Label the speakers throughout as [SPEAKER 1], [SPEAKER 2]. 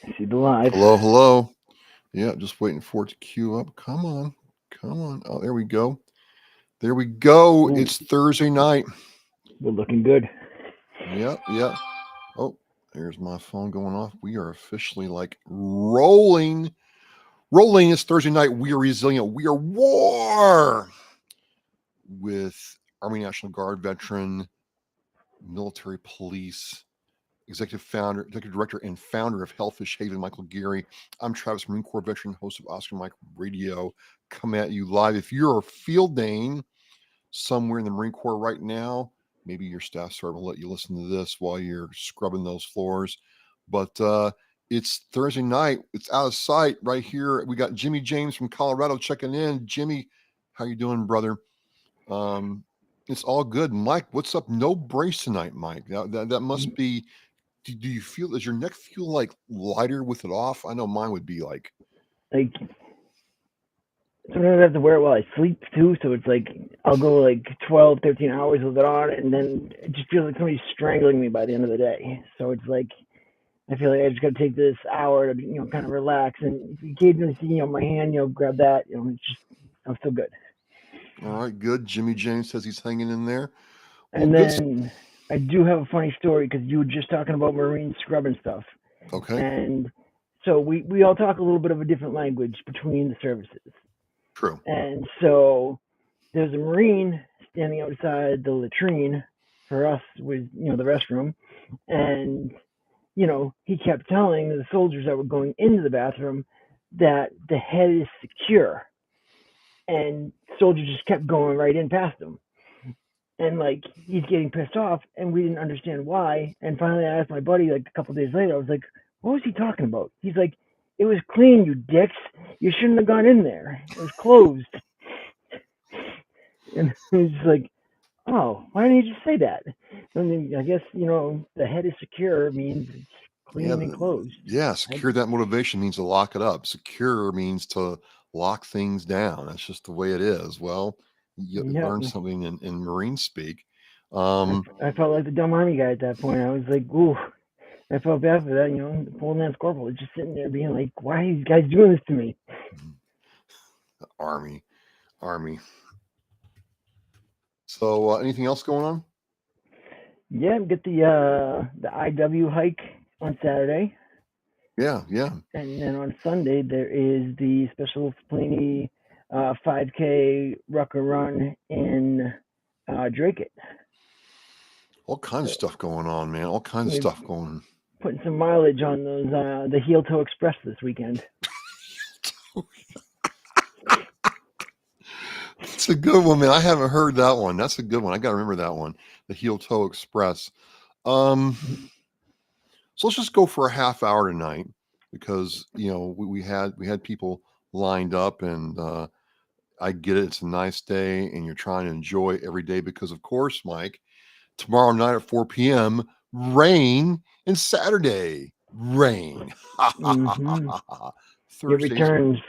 [SPEAKER 1] I see the live.
[SPEAKER 2] Hello, hello. Yeah, just waiting for it to queue up. Come on. Come on. Oh, there we go. There we go.
[SPEAKER 1] Ooh,
[SPEAKER 2] It's Thursday night.
[SPEAKER 1] we're looking good.
[SPEAKER 2] Yep, yep. Oh, there's my phone going off. We are officially like rolling. Rolling. It's Thursday night. We are resilient. We are war with Army National Guard veteran, military police, executive director, and founder of Hellfish Haven, Michael Geary. I'm Travis, Marine Corps veteran, host of Oscar Mike Radio, coming at you live. If you're a field dane somewhere in the Marine Corps right now, maybe your staff sergeant will let you listen to this while you're scrubbing those floors. But it's Thursday night. It's out of sight right here. We got Jimmy James from Colorado checking in. Jimmy, how you doing, brother? Um, it's all good. Mike, what's up? No brace tonight, Mike. That must be. Do you feel? Does your neck feel like lighter with it off? I know mine would be like.
[SPEAKER 1] Like sometimes I have to wear it while I sleep too, so it's like I'll go like 12, 13 hours with it on, and then it just feels like somebody's strangling me by the end of the day. So it's like I feel like I just got to take this hour to kind of relax, and if you occasionally see my hand, grab that, it's just I'm still good.
[SPEAKER 2] All right, good. Jimmy James says he's hanging in there. Well,
[SPEAKER 1] And
[SPEAKER 2] good.
[SPEAKER 1] then I do have a funny story because you were just talking about marine scrub and stuff.
[SPEAKER 2] Okay,
[SPEAKER 1] And so we all talk a little bit of a different language between the services.
[SPEAKER 2] true.
[SPEAKER 1] And so there's a Marine standing outside the latrine for us with, the restroom. And, he kept telling the soldiers that were going into the bathroom that the head is secure. And soldiers just kept going right in past him. And like he's getting pissed off and we didn't understand why. And finally I asked my buddy like a couple of days later, I was like, what was he talking about? He's like, it was clean, you dicks. You shouldn't have gone in there. It was closed. And he's like, oh, why didn't you just say that? I mean, I guess, the head is secure means it's
[SPEAKER 2] Yeah,
[SPEAKER 1] clean and closed.
[SPEAKER 2] yeah.
[SPEAKER 1] I,
[SPEAKER 2] Secure, that motivation means to lock it up. Secure means to lock things down. That's just the way it is. Well, you
[SPEAKER 1] yeah,
[SPEAKER 2] learn something in Marine speak.
[SPEAKER 1] I,
[SPEAKER 2] Um,
[SPEAKER 1] I felt like the dumb army guy at that point. I was like, ooh, I felt bad for that. The full lance corporal was just sitting there being like, why are you guys doing this to me?
[SPEAKER 2] Army, Army. So, anything else going on?
[SPEAKER 1] Yeah, get the IW hike on Saturday,
[SPEAKER 2] Yeah, yeah.
[SPEAKER 1] and then on Sunday there is the Special Pliny 5K Rucker Run in Drake.
[SPEAKER 2] All kinds of
[SPEAKER 1] So
[SPEAKER 2] stuff going on, man. All kinds of
[SPEAKER 1] we're
[SPEAKER 2] stuff going on.
[SPEAKER 1] putting some mileage on those the Heel Toe Express this weekend.
[SPEAKER 2] That's a good one, man. I haven't heard that one. That's a good one. I got to remember that one. The Heel Toe Express. Um, so let's just go for a half hour tonight because we had people lined up, and I get it. It's a nice day, and you're trying to enjoy every day because, of course, Mike, tomorrow night at 4 p.m. rain, and Saturday rain.
[SPEAKER 1] Mm-hmm. It
[SPEAKER 2] Thursday's
[SPEAKER 1] returns.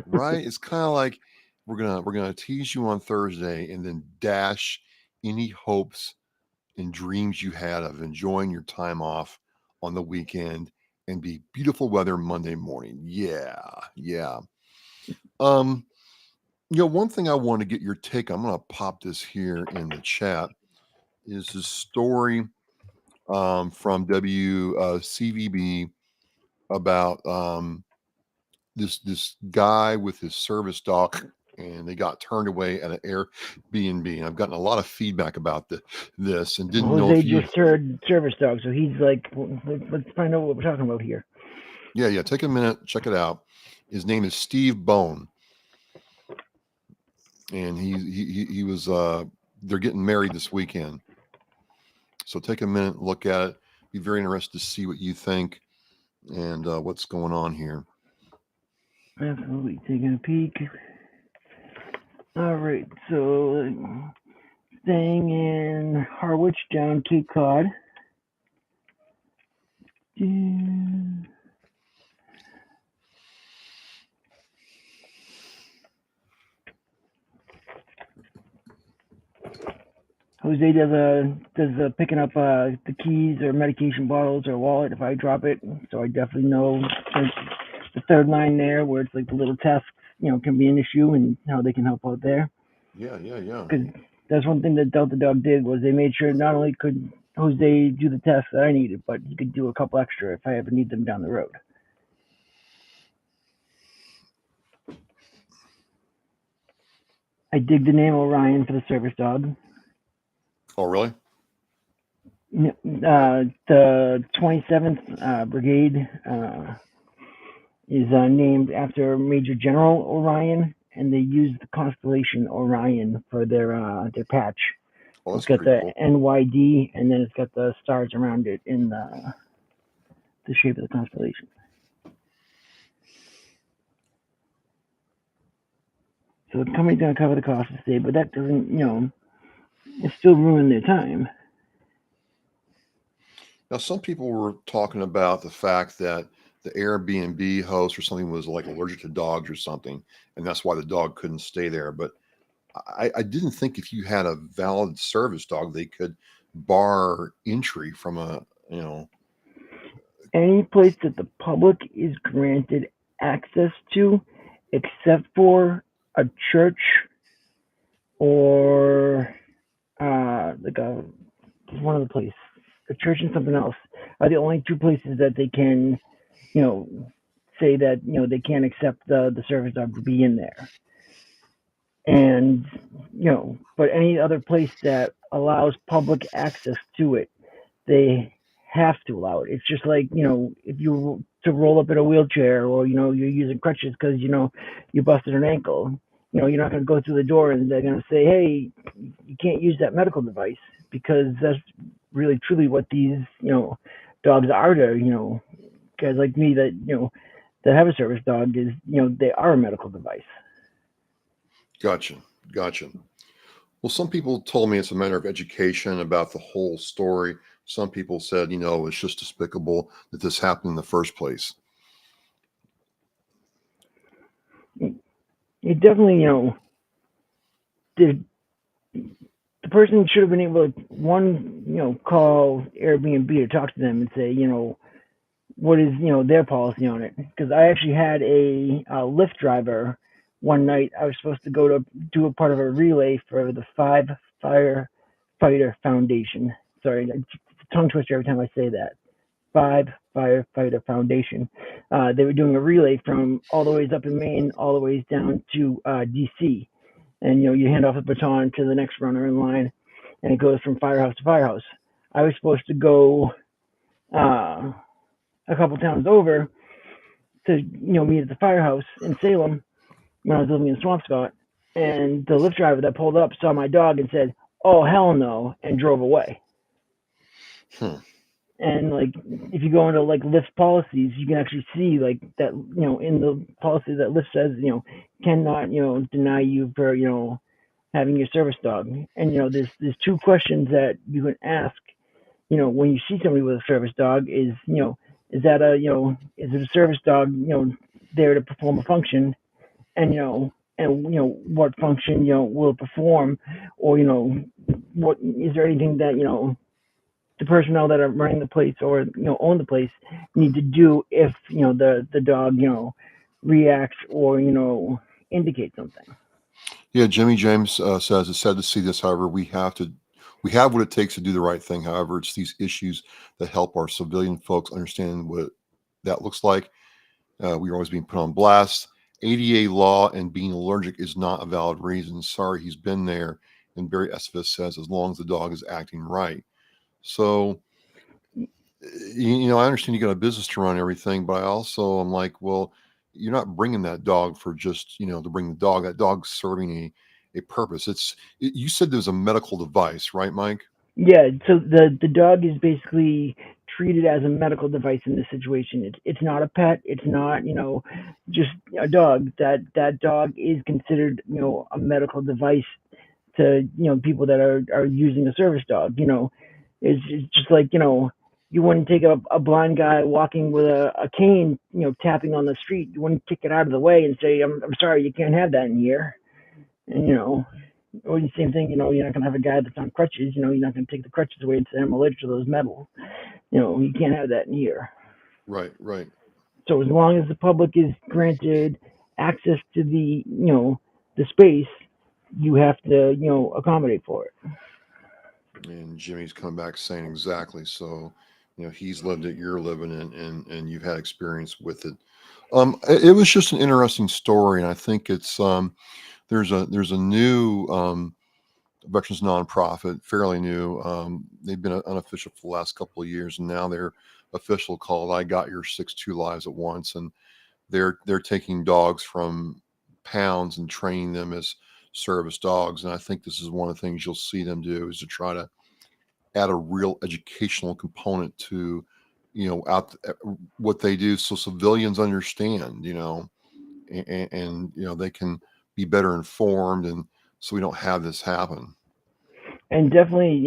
[SPEAKER 2] right. It's kind of like we're gonna tease you on Thursday and then dash any hopes and dreams you had of enjoying your time off on the weekend and be beautiful weather Monday morning. Yeah, yeah. Um, one thing I want to get your take. I'm gonna pop this here in the chat. Is this story from WCVB about this guy with his service dog, and they got turned away at an Airbnb. And I've gotten a lot of feedback about this and didn't know
[SPEAKER 1] Jose
[SPEAKER 2] if you.
[SPEAKER 1] just heard service dog, so he's like, let's find out what we're talking about here.
[SPEAKER 2] Yeah, yeah. Take a minute, check it out. His name is Steve Bone, and he was. They're getting married this weekend, so take a minute, look at it. Be very interested to see what you think and what's going on here.
[SPEAKER 1] Absolutely, taking a peek. All right, so staying in Harwich down Cape Cod. Jose does picking up the keys or medication bottles or wallet if I drop it. So I definitely know the third line there where it's like the little tests, can be an issue and how they can help out there.
[SPEAKER 2] Yeah, yeah, yeah.
[SPEAKER 1] Because that's one thing that Delta Dog did was they made sure not only could Jose do the tests that I needed, but he could do a couple extra if I ever need them down the road. I dig the name Orion for the service dog.
[SPEAKER 2] Oh, really?
[SPEAKER 1] The 27th Brigade is named after Major General Orion, and they use the constellation Orion for their patch.
[SPEAKER 2] Oh,
[SPEAKER 1] It's
[SPEAKER 2] that's
[SPEAKER 1] got
[SPEAKER 2] pretty
[SPEAKER 1] the
[SPEAKER 2] cool.
[SPEAKER 1] NYD, and then it's got the stars around it in the shape of the constellation. So the company's going to cover the cost of stay, but that doesn't, it's still ruin their time.
[SPEAKER 2] Now, some people were talking about the fact that the Airbnb host or something was like allergic to dogs or something, and that's why the dog couldn't stay there. But I didn't think if you had a valid service dog, they could bar entry from a,
[SPEAKER 1] Any place that the public is granted access to, except for a church or like one of the places, a church and something else, are the only two places that they can, you know, say that they can't accept the service dog to be in there. And but any other place that allows public access to it, they have to allow it. It's just like if you to roll up in a wheelchair or you're using crutches because you busted an ankle. You're not going to go through the door and they're going to say, "Hey, you can't use that medical device," because that's really truly what these dogs are to guys like me that have a service dog is they are a medical device.
[SPEAKER 2] Gotcha, gotcha. Well, some people told me it's a matter of education about the whole story. Some people said, it's just despicable that this happened in the first place.
[SPEAKER 1] It definitely did. The person should have been able to call Airbnb to talk to them and say what is their policy on it, because I actually had a Lyft driver one night. I was supposed to go to do a part of a relay for the Five Firefighter Foundation. Sorry, it's a tongue twister every time I say that. Five Firefighter Foundation. They were doing a relay from all the ways up in Maine, all the ways down to DC, and you hand off the baton to the next runner in line, and it goes from firehouse to firehouse. I was supposed to go uh, a couple towns over to meet at the firehouse in Salem when I was living in Swampscott, and the Lyft driver that pulled up saw my dog and said, "Oh hell no," and drove away.
[SPEAKER 2] Hmm.
[SPEAKER 1] And like if you go into like Lyft policies, you can actually see like that in the policy that Lyft says cannot deny you for having your service dog. And there's two questions that you can ask when you see somebody with a service dog is is that a is it a service dog there to perform a function, and and what function will it perform, or what is there anything that the personnel that are running the place or own the place need to do if the dog reacts or indicates something.
[SPEAKER 2] Yeah, Jimmy James says it's sad to see this. However, we have what it takes to do the right thing. However, it's these issues that help our civilian folks understand what that looks like. We are always being put on blast. ADA law and being allergic is not a valid reason. Sorry, he's been there. And Barry Estes says, as long as the dog is acting right. So, I understand you got a business to run and everything, but I also am like, well, you're not bringing that dog for just, to bring the dog. That dog's serving a purpose. You said there's a medical device, right, Mike?
[SPEAKER 1] Yeah, so the dog is basically treated as a medical device in this situation. It's not a pet. It's not just a dog. That dog is considered a medical device to people that are using a service dog. It's just like you wouldn't take a blind guy walking with a cane tapping on the street. You wouldn't kick it out of the way and say I'm sorry, you can't have that in here. And Or the same thing, you're not gonna have a guy that's on crutches. You're not gonna take the crutches away and say I'm allergic to those metals. You can't have that in here.
[SPEAKER 2] Right, right.
[SPEAKER 1] So as long as the public is granted access to the space, you have to accommodate for it.
[SPEAKER 2] And Jimmy's come back saying exactly. So, he's lived it, you're living it, and you've had experience with it. It was just an interesting story, and I think it's there's a new veterans nonprofit, fairly new. They've been unofficial for the last couple of years, and now they're official, called "I Got Your 6'2" Lives at Once," and they're taking dogs from pounds and training them as service dogs. And I think this is one of the things you'll see them do, is to try to add a real educational component to out what they do, so civilians understand, and they can be better informed, and so we don't have this happen.
[SPEAKER 1] And definitely,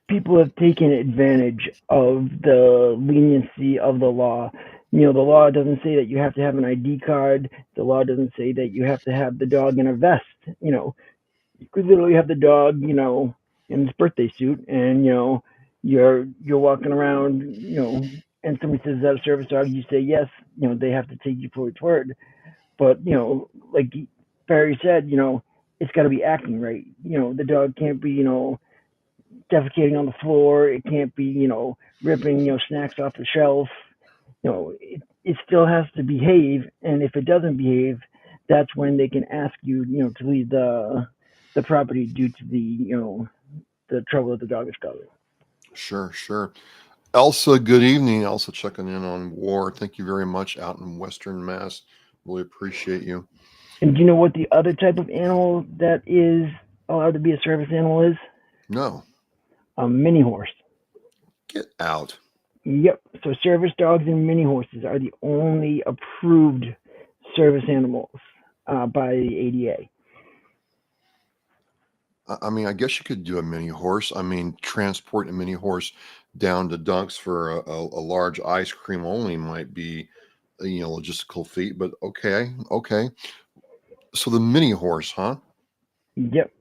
[SPEAKER 1] people have taken advantage of the leniency of the law. The law doesn't say that you have to have an ID card. The law doesn't say that you have to have the dog in a vest. You could literally have the dog, in his birthday suit, and you're walking around, and somebody says, "Is that a service dog?" You say yes. They have to take you for its word. But like Barry said, it's got to be acting right. The dog can't be, defecating on the floor. It can't be, ripping, snacks off the shelf. It still has to behave. And if it doesn't behave, that's when they can ask you, to leave the property due to the trouble that the dog is causing.
[SPEAKER 2] Sure, sure. Elsa, good evening. Elsa checking in on war. Thank you very much, out in Western Mass. Really appreciate you.
[SPEAKER 1] And do you know what the other type of animal that is allowed to be a service animal is?
[SPEAKER 2] No,
[SPEAKER 1] A mini horse.
[SPEAKER 2] get out.
[SPEAKER 1] Yep. So service dogs and mini horses are the only approved service animals by the ADA.
[SPEAKER 2] I mean, I guess you could do a mini horse. I mean, transport a mini horse down to Dunks for a large ice cream only might be, logistical feat. But okay, okay. So the mini horse, huh?
[SPEAKER 1] Yep.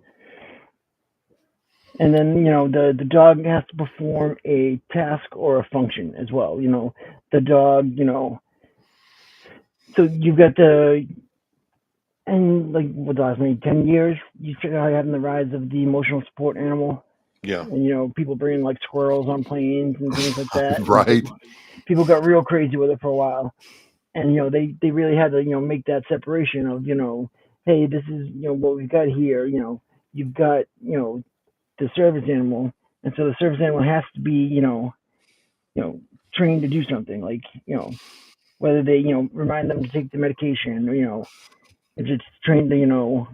[SPEAKER 1] And then the dog has to perform a task or a function as well. The dog. So you've got the and like what the last maybe 10 years you started having the rise of the emotional support animal,
[SPEAKER 2] Yeah.
[SPEAKER 1] and people bringing like squirrels on planes and things like that, and
[SPEAKER 2] Right.
[SPEAKER 1] people got real crazy with it for a while. And they really had to make that separation of hey, this is what we've got here. You've got the service animal, and so the service animal has to be you know trained to do something, like whether they remind them to take the medication, or if it's trained to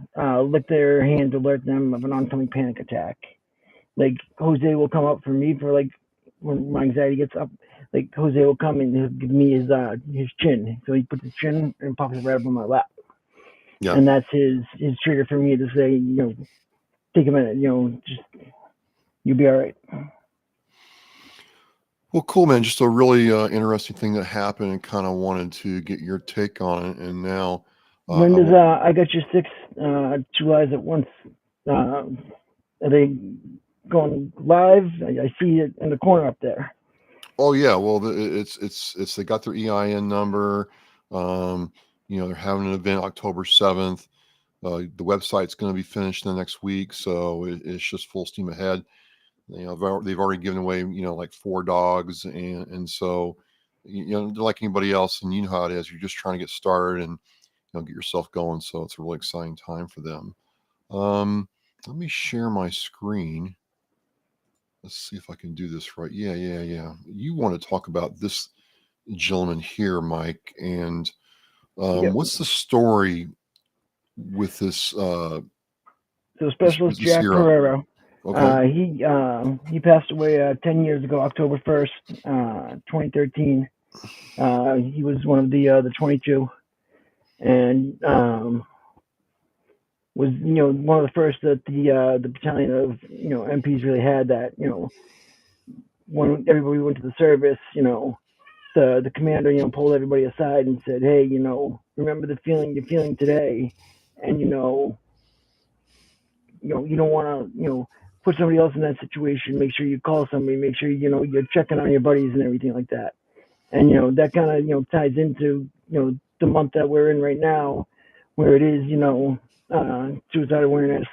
[SPEAKER 1] lick their hand to alert them of an oncoming panic attack. Like Jose will come up for me for like when my anxiety gets up. Like Jose will come and he'll give me his chin. So he puts his chin and pops it right up on my lap,
[SPEAKER 2] Yeah.
[SPEAKER 1] and that's his trigger for me to say, take a minute, just you'll be all right.
[SPEAKER 2] Well, cool, man. Just a really interesting thing that happened, and kind of wanted to get your take on it. And now,
[SPEAKER 1] When
[SPEAKER 2] I
[SPEAKER 1] does
[SPEAKER 2] will.
[SPEAKER 1] I got your six two eyes at once? Uh, are they going live? I see it in the corner up there.
[SPEAKER 2] Oh yeah. Well, it's they got their EIN number. Um, they're having an event October 7th. The website's going to be finished in the next week, so it's just full steam ahead. They've already given away, like 4 dogs, and so, they're like anybody else, and you know how it is. You're just trying to get started and get yourself going. So it's a really exciting time for them. Um, Let me share my screen. Let's see if I can do this right. Yeah, yeah, yeah. You want to talk about this gentleman here, Mike? And
[SPEAKER 1] Yep.
[SPEAKER 2] what's the story with this?
[SPEAKER 1] So
[SPEAKER 2] This
[SPEAKER 1] Specialist
[SPEAKER 2] this
[SPEAKER 1] Jack
[SPEAKER 2] here.
[SPEAKER 1] Pereira.
[SPEAKER 2] Okay.
[SPEAKER 1] He passed away 10 years ago, October 1st, 2013. He was one of the 22, and was one of the first that the battalion of MPs really had, that when everybody went to the service, the commander pulled everybody aside and said, hey, remember the feeling you're feeling today, and you don't want to, put somebody else in that situation. Make sure you call somebody. Make sure you're checking on your buddies and everything like that. And that kind of ties into the month that we're in right now, where it is suicide awareness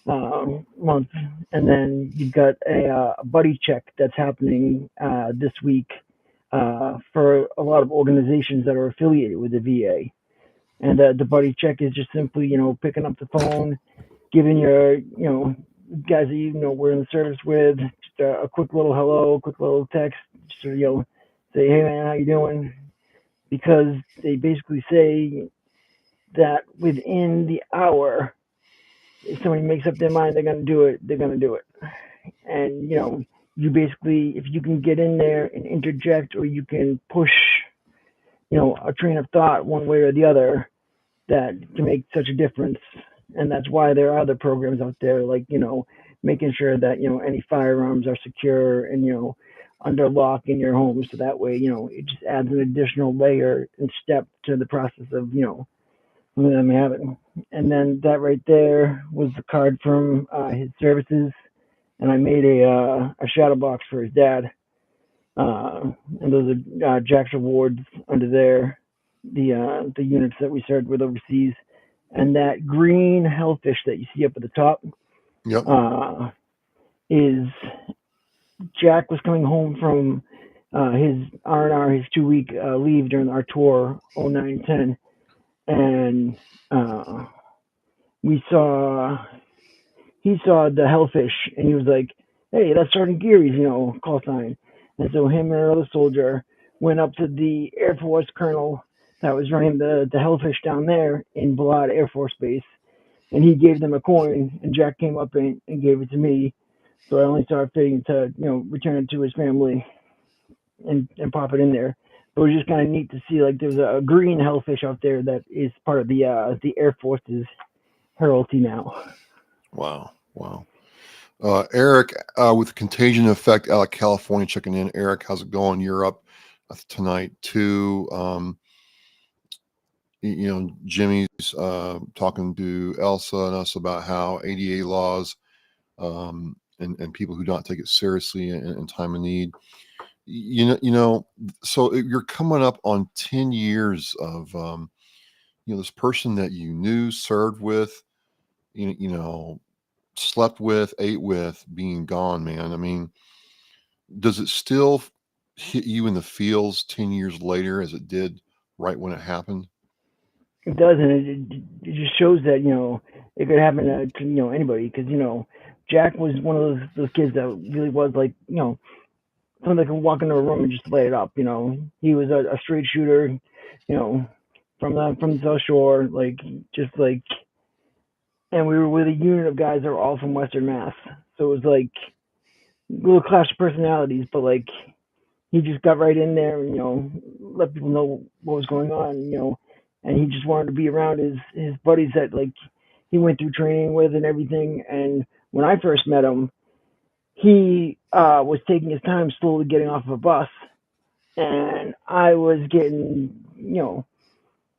[SPEAKER 1] month, and then you've got a buddy check that's happening this week for a lot of organizations that are affiliated with the VA. And the buddy check is just simply picking up the phone, giving your guys that we're in the service with just a quick little hello, quick little text, just to, say, hey man, how you doing? Because they basically say that within the hour, if somebody makes up their mind they're gonna do it, they're gonna do it. And you basically, if you can get in there and interject, or you can push, a train of thought one way or the other, that can make such a difference. And that's why there are other programs out there, like making sure that any firearms are secure and under lock in your home, so that way it just adds an additional layer and step to the process of them having. And then that right there was the card from his services, and I made a shadow box for his dad. And those are Jack's awards under there, the units that we started with overseas. And that green hellfish that you see up at the top
[SPEAKER 2] Yep.
[SPEAKER 1] is Jack was coming home from his R&R, his 2 week leave during our tour 09-10, and we saw he saw the hellfish, and he was like, "Hey, that's Sergeant Geary's, call sign." And so him and another soldier went up to the Air Force colonel that was running the hellfish down there in Balad Air Force Base, and he gave them a coin, and Jack came up and gave it to me. So I only saw it fitting to return it to his family and pop it in there. But it was just kind of neat to see, like, there's a green hellfish out there that is part of the Air Force's heraldry now.
[SPEAKER 2] Wow. Wow. Eric, with Contagion Effect out of California, checking in. Eric, how's it going? You're up tonight too. Jimmy's talking to Elsa and us about how ADA laws and people who don't take it seriously in time of need. So you're coming up on 10 years of this person that you knew, served with, slept with, ate with, being gone, man. I mean, does it still hit you in the feels 10 years later as it did right when it happened?
[SPEAKER 1] It does, and it just shows that it could happen to anybody, because Jack was one of those kids that really was like someone that can walk into a room and just lay it up. He was a straight shooter, from the South Shore, like, just like, and we were with a unit of guys that were all from Western Mass, so it was like a little clash of personalities, but like he just got right in there and let people know what was going on, and he just wanted to be around his buddies that, like, he went through training with and everything. And when I first met him, he was taking his time slowly getting off of a bus, and I was getting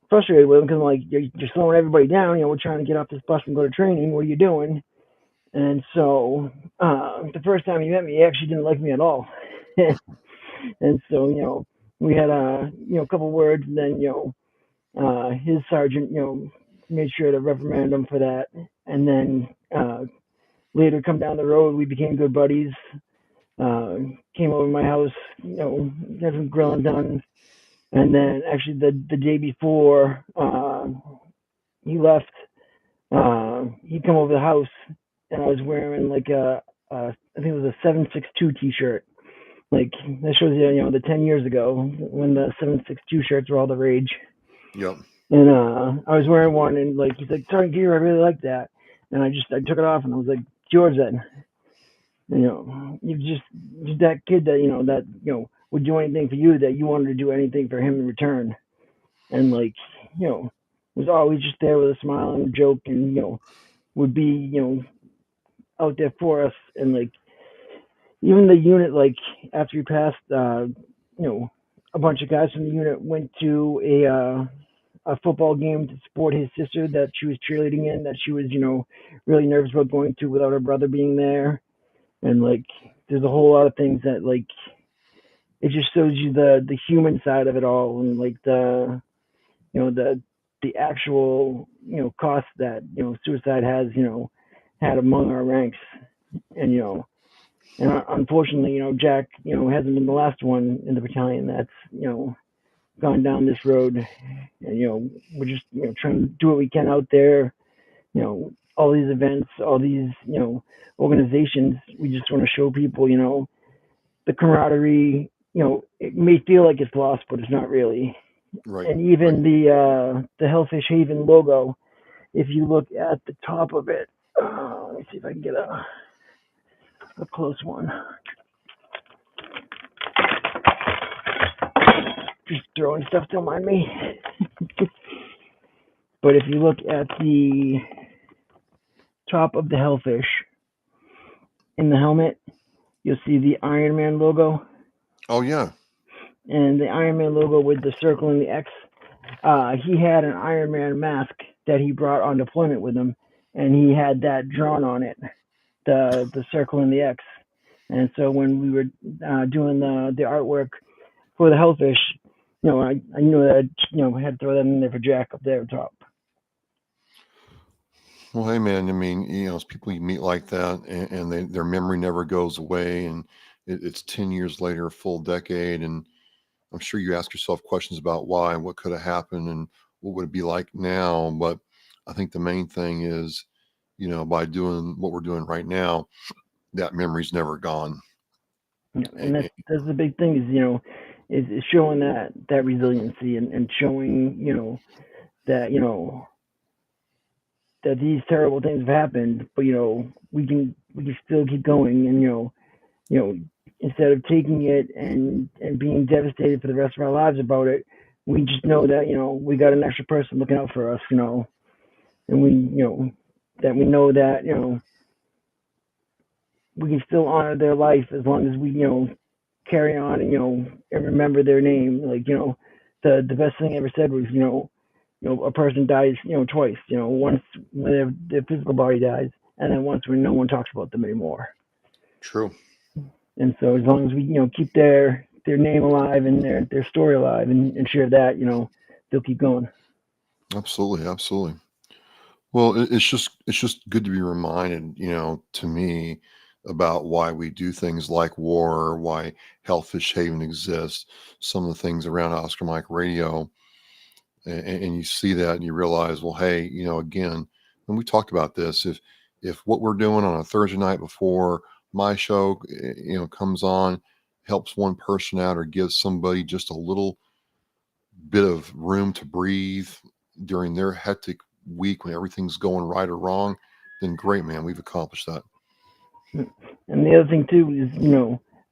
[SPEAKER 1] frustrated with him, because I'm like, you're slowing everybody down. We're trying to get off this bus and go to training. What are you doing? And so the first time he met me, he actually didn't like me at all. And so we had a couple words, and then his sergeant made sure to reprimand him for that. And then later, come down the road, we became good buddies. Came over to my house, got some grilling done. And then actually the day before he left, he come over the house, and I was wearing like I think it was a 762 T-shirt. Like, that shows you, the 10 years ago when the 762 shirts were all the rage.
[SPEAKER 2] Yep.
[SPEAKER 1] And I was wearing one, and like, he's like, "Sergeant Gear, I really like that." And I took it off, and I was like, "George, then." You're just that kid that would do anything for you, that you wanted to do anything for him in return. And like, was always just there with a smile and a joke, and would be out there for us. And like, even the unit, like, after he passed, a bunch of guys from the unit went to a football game to support his sister that she was cheerleading in, that she was, really nervous about going to without her brother being there. And like, there's a whole lot of things that like it just shows you the human side of it all, and like the actual cost that suicide has had among our ranks. And unfortunately, Jack hasn't been the last one in the battalion that's gone down this road. And we're just trying to do what we can out there. All these events, all these organizations. We just want to show people the camaraderie. It may feel like it's lost, but it's not really.
[SPEAKER 2] Right.
[SPEAKER 1] And even the Hellfish Haven logo, if you look at the top of it, let me see if I can get a close one. Just throwing stuff, don't mind me. But if you look at the top of the Hellfish in the helmet, you'll see the Iron Man logo.
[SPEAKER 2] Oh yeah.
[SPEAKER 1] And the Iron Man logo with the circle and the X. He had an Iron Man mask that he brought on deployment with him, and he had that drawn on it, the circle and the X. And so when we were doing the artwork for the Hellfish, I knew that I had to throw that in there for Jack up there top.
[SPEAKER 2] Well, hey man, I mean, it's people you meet like that, and their memory never goes away, and it's 10 years later, a full decade, and I'm sure you ask yourself questions about why and what could have happened and what would it be like now. But I think the main thing is, by doing what we're doing right now, that memory's never gone.
[SPEAKER 1] And that's the big thing is showing that resiliency, and showing that that these terrible things have happened, but we can still keep going, and instead of taking it and being devastated for the rest of our lives about it, we just know that we got an extra person looking out for us, and we that we know that we can still honor their life as long as we carry on and and remember their name. Like the best thing I ever said was a person dies twice. Once when their physical body dies, and then once when no one talks about them anymore.
[SPEAKER 2] True.
[SPEAKER 1] And so as long as we keep their name alive and their story alive, and share that, they'll keep going.
[SPEAKER 2] Absolutely, absolutely. Well, it's just good to be reminded, to me, about why we do things like war, why Hellfish Haven exists, some of the things around Oscar Mike Radio, and you see that and you realize, well, hey, again, and we talked about this, if what we're doing on a Thursday night before my show, comes on, helps one person out or gives somebody just a little bit of room to breathe during their hectic week when everything's going right or wrong, then great, man, we've accomplished that.
[SPEAKER 1] And the other thing too is,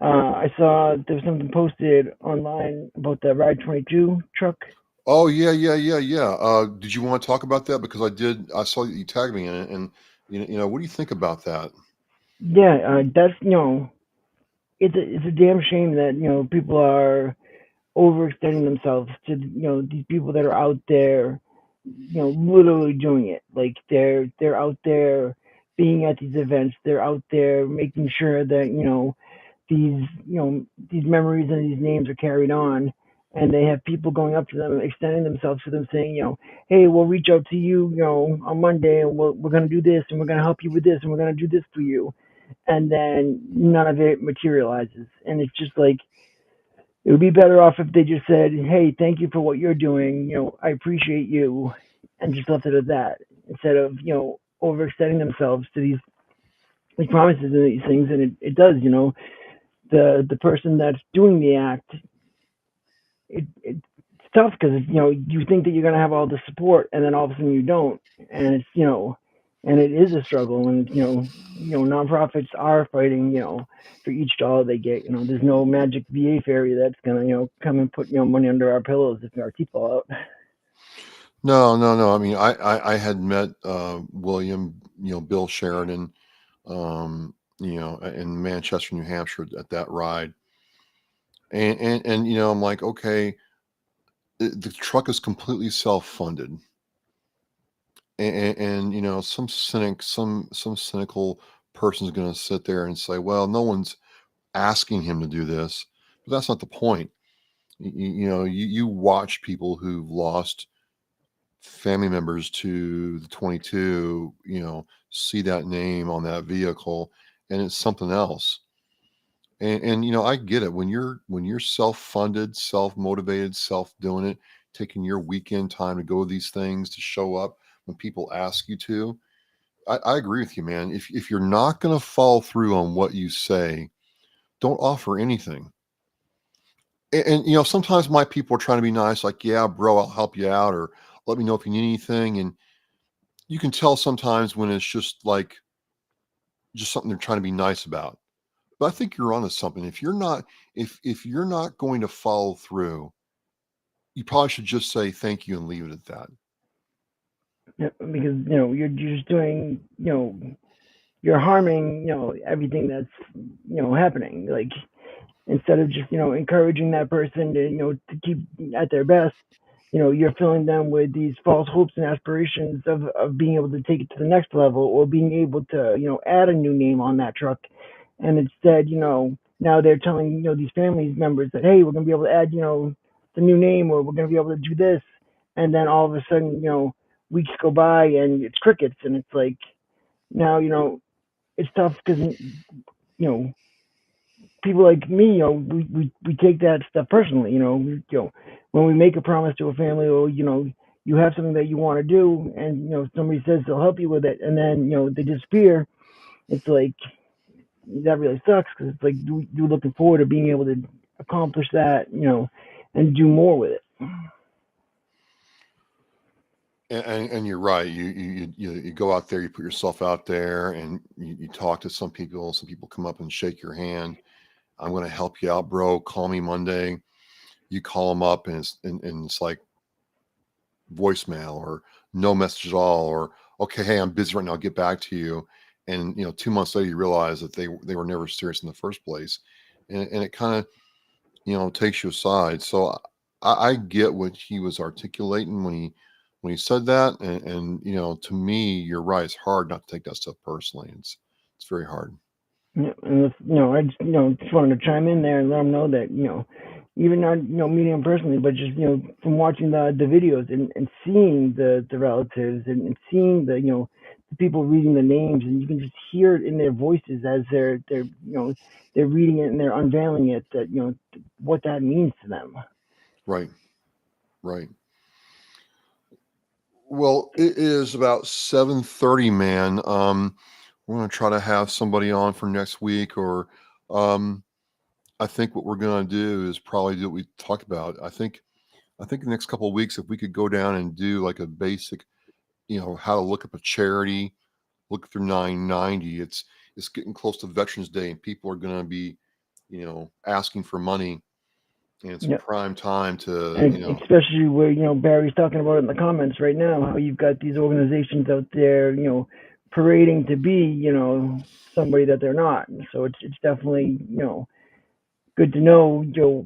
[SPEAKER 1] I saw there was something posted online about the Ride 22 truck.
[SPEAKER 2] Oh yeah, yeah, yeah, yeah. Did you want to talk about that? Because I saw that you tagged me in it, and what do you think about that?
[SPEAKER 1] Yeah, that's it's a damn shame that people are overextending themselves to these people that are out there literally doing it. Like they're out there being at these events, they're out there making sure that these these memories and these names are carried on, and they have people going up to them, extending themselves to them, saying hey, we'll reach out to you on Monday, and we're going to do this, and we're going to help you with this, and we're going to do this for you. And then none of it materializes, and it's just like it would be better off if they just said, "Hey, thank you for what you're doing. I appreciate you," and just left it at that, instead of overextending themselves to these promises and these things. And it does, the person that's doing the act, it's tough because you think that you're gonna have all the support, and then all of a sudden you don't, and it's and it is a struggle, and nonprofits are fighting for each dollar they get. There's no magic VA fairy that's gonna come and put money under our pillows if our teeth fall out.
[SPEAKER 2] No, no, no. I mean, I had met William, Bill Sheridan, in Manchester, New Hampshire at that ride, and I'm like, okay, the truck is completely self-funded. And some cynical person is going to sit there and say, well, no one's asking him to do this. But that's not the point. You watch people who've lost family members to the 22, see that name on that vehicle, and it's something else. And I get it. When you're self-funded, self-motivated, self-doing it, taking your weekend time to go to these things, to show up when people ask you to, I agree with you, man. If you're not going to follow through on what you say, don't offer anything. And sometimes my people are trying to be nice, like, yeah, bro, I'll help you out, or let me know if you need anything. And you can tell sometimes when it's just something they're trying to be nice about. But I think you're onto something. If you're not going to follow through, you probably should just say thank you and leave it at that.
[SPEAKER 1] Yeah, because you're just doing, you're harming, everything that's happening. Like, instead of just encouraging that person to to keep at their best, you're filling them with these false hopes and aspirations of being able to take it to the next level, or being able to add a new name on that truck. And instead, now they're telling these family members that, hey, we're going to be able to add the new name, or we're going to be able to do this. And then all of a sudden, weeks go by and it's crickets. And it's like, now it's tough because know people like me, we take that stuff personally. When we make a promise to a family, or you have something that you want to do, and somebody says they'll help you with it, and then they disappear. It's like, that really sucks, because it's like you're looking forward to being able to accomplish that, and do more with it.
[SPEAKER 2] And you're right. You go out there, you put yourself out there, and you talk to some people. Some people come up and shake your hand. I'm going to help you out, bro. Call me Monday. You call them up, and it's like voicemail, or no message at all, or okay, hey, I'm busy right now. I'll get back to you. And 2 months later, you realize that they were never serious in the first place, and it kind of takes you aside. So I get what he was articulating when he said that, and to me, you're right. It's hard not to take that stuff personally. It's very hard.
[SPEAKER 1] Yeah, and I just just wanted to chime in there and let them know that even not meeting them personally, but just from watching the videos, and seeing the relatives, and seeing the people reading the names, and you can just hear it in their voices as they're reading it and they're unveiling it, that what that means to them.
[SPEAKER 2] Right, right. Well, it is about 7:30, man. We're gonna try to have somebody on for next week, or um, I think what we're gonna do is probably do what we talked about. I think the next couple of weeks, if we could go down and do like a basic, how to look up a charity, look through 990. It's getting close to Veterans Day, and people are gonna be, asking for money, and it's a
[SPEAKER 1] Yeah,
[SPEAKER 2] prime time to,
[SPEAKER 1] and especially where Barry's talking about it in the comments right now, how you've got these organizations out there, parading to be somebody that they're not. So it's definitely good to know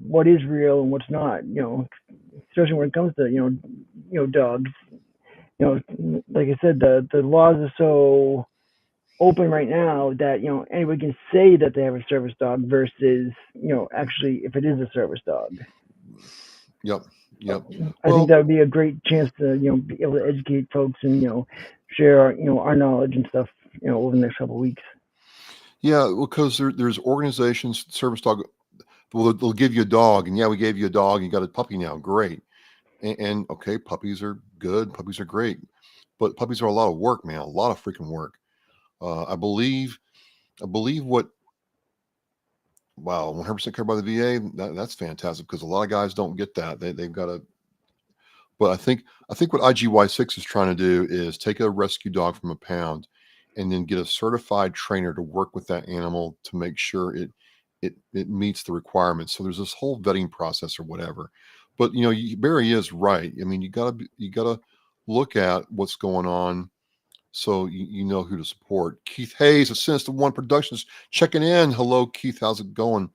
[SPEAKER 1] what is real and what's not. Especially when it comes to dogs. Like I said, the laws are so open right now that anybody can say that they have a service dog, versus actually if it is a service dog.
[SPEAKER 2] yep,
[SPEAKER 1] So
[SPEAKER 2] yep.
[SPEAKER 1] I think
[SPEAKER 2] Well,
[SPEAKER 1] that would be a great chance to be able to educate folks, and share our knowledge and stuff over the next couple of weeks.
[SPEAKER 2] yeah, because there's organizations, service dog. Well, they'll give you a dog, and yeah, we gave you a dog. You got a puppy now, great. And okay, puppies are good. Puppies are great, but puppies are a lot of work, man. A lot of freaking work. I believe what. Wow, 100% covered by the VA. That's fantastic, because a lot of guys don't get that. They've got to. But I think what IGY6 is trying to do is take a rescue dog from a pound, and then get a certified trainer to work with that animal to make sure it meets the requirements. So there's this whole vetting process or whatever. But Barry is right. I mean, you gotta look at what's going on, so you know who to support. Keith Hayes of Sinister One Productions checking in. Hello, Keith. How's it going?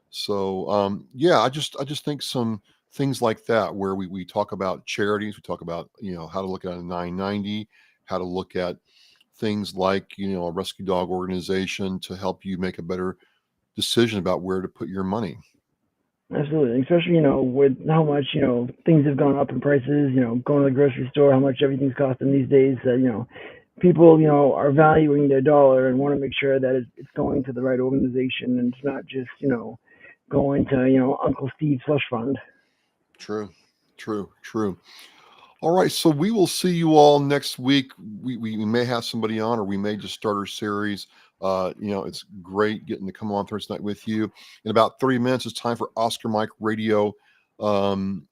[SPEAKER 2] So yeah, I just think things like that, where we talk about charities, we talk about, how to look at a 990, how to look at things like, a rescue dog organization to help you make a better decision about where to put your money.
[SPEAKER 1] Absolutely, especially with how much things have gone up in prices. Going to the grocery store, how much everything's costing these days. People are valuing their dollar and want to make sure that it's going to the right organization and it's not just going to Uncle Steve's slush fund.
[SPEAKER 2] True, true, true. All right, so we will see you all next week. We may have somebody on, or we may just start our series. It's great getting to come on Thursday night with you. In about 30 minutes, it's time for Oscar Mike Radio um,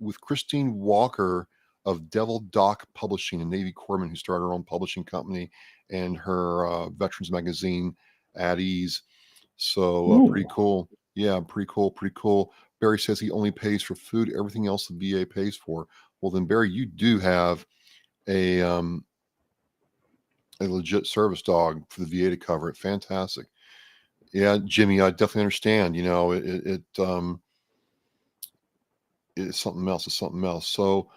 [SPEAKER 2] with Christine Walker of Devil Doc Publishing, a Navy corpsman who started her own publishing company and her veterans magazine at ease. So pretty cool. Yeah, pretty cool. Pretty cool. Barry says he only pays for food. Everything else the VA pays for. Well, then Barry, you do have a legit service dog for the VA to cover it. Fantastic. Yeah, Jimmy, I definitely understand. It's something else. It's something else. So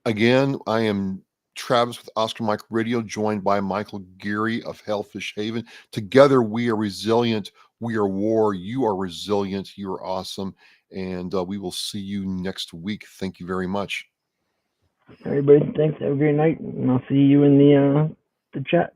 [SPEAKER 2] again, I am Travis with Oscar Mike Radio, joined by Michael Geary of Hellfish Haven. Together, we are resilient. We are WAR. You are resilient. You are awesome. And we will see you next week. Thank you very much.
[SPEAKER 1] Everybody, thanks. Have a great night, and I'll see you in the chat.